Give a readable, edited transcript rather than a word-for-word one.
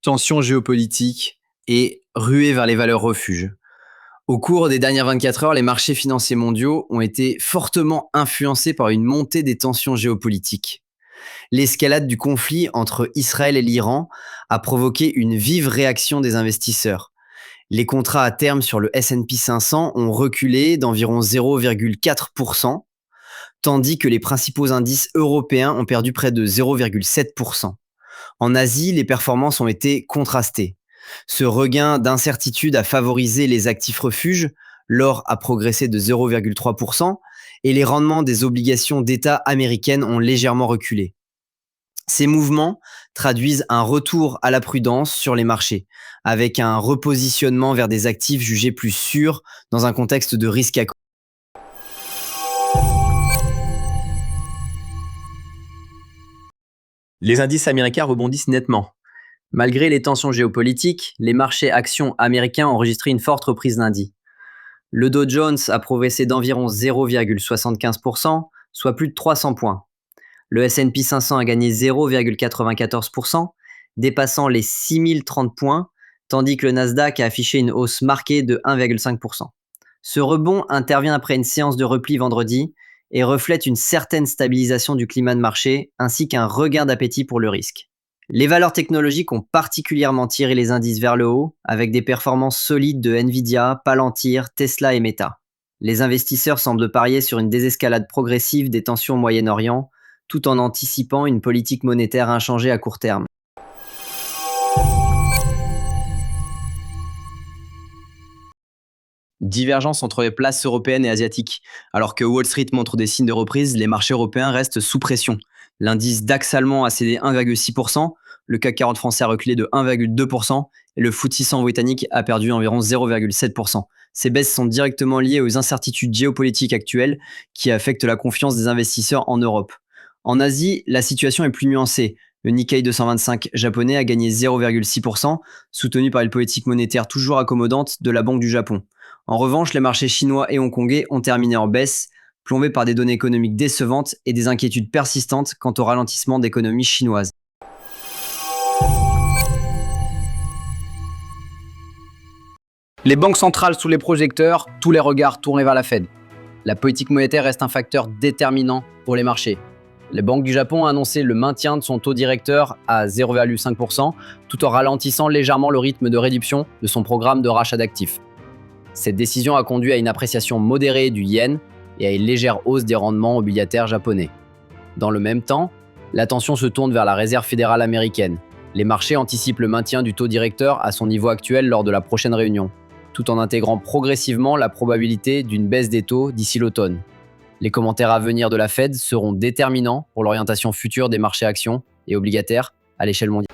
Tensions géopolitiques et ruée vers les valeurs refuges. Au cours des dernières 24 heures, les marchés financiers mondiaux ont été fortement influencés par une montée des tensions géopolitiques. L'escalade du conflit entre Israël et l'Iran a provoqué une vive réaction des investisseurs. Les contrats à terme sur le S&P 500 ont reculé d'environ 0,4%, tandis que les principaux indices européens ont perdu près de 0,7%. En Asie, les performances ont été contrastées. Ce regain d'incertitude a favorisé les actifs refuges, l'or a progressé de 0,3% et les rendements des obligations d'État américaines ont légèrement reculé. Ces mouvements traduisent un retour à la prudence sur les marchés, avec un repositionnement vers des actifs jugés plus sûrs dans un contexte de risque accru. Les indices américains rebondissent nettement. Malgré les tensions géopolitiques, les marchés actions américains ont enregistré une forte reprise lundi. Le Dow Jones a progressé d'environ 0,75%, soit plus de 300 points. Le S&P 500 a gagné 0,94%, dépassant les 6030 points, tandis que le Nasdaq a affiché une hausse marquée de 1,5%. Ce rebond intervient après une séance de repli vendredi et reflète une certaine stabilisation du climat de marché ainsi qu'un regain d'appétit pour le risque. Les valeurs technologiques ont particulièrement tiré les indices vers le haut, avec des performances solides de Nvidia, Palantir, Tesla et Meta. Les investisseurs semblent parier sur une désescalade progressive des tensions au Moyen-Orient, tout en anticipant une politique monétaire inchangée à court terme. Divergence entre les places européennes et asiatiques. Alors que Wall Street montre des signes de reprise, les marchés européens restent sous pression. L'indice DAX allemand a cédé 1,6%, le CAC 40 français a reculé de 1,2% et le FTSE 100 britannique a perdu environ 0,7%. Ces baisses sont directement liées aux incertitudes géopolitiques actuelles qui affectent la confiance des investisseurs en Europe. En Asie, la situation est plus nuancée. Le Nikkei 225 japonais a gagné 0,6%, soutenu par une politique monétaire toujours accommodante de la Banque du Japon. En revanche, les marchés chinois et hongkongais ont terminé en baisse, plombés par des données économiques décevantes et des inquiétudes persistantes quant au ralentissement d'économie chinoise. Les banques centrales sous les projecteurs, tous les regards tournés vers la Fed. La politique monétaire reste un facteur déterminant pour les marchés. La Banque du Japon a annoncé le maintien de son taux directeur à 0,5%, tout en ralentissant légèrement le rythme de réduction de son programme de rachat d'actifs. Cette décision a conduit à une appréciation modérée du yen et à une légère hausse des rendements obligataires japonais. Dans le même temps, l'attention se tourne vers la Réserve fédérale américaine. Les marchés anticipent le maintien du taux directeur à son niveau actuel lors de la prochaine réunion, tout en intégrant progressivement la probabilité d'une baisse des taux d'ici l'automne. Les commentaires à venir de la Fed seront déterminants pour l'orientation future des marchés actions et obligataires à l'échelle mondiale.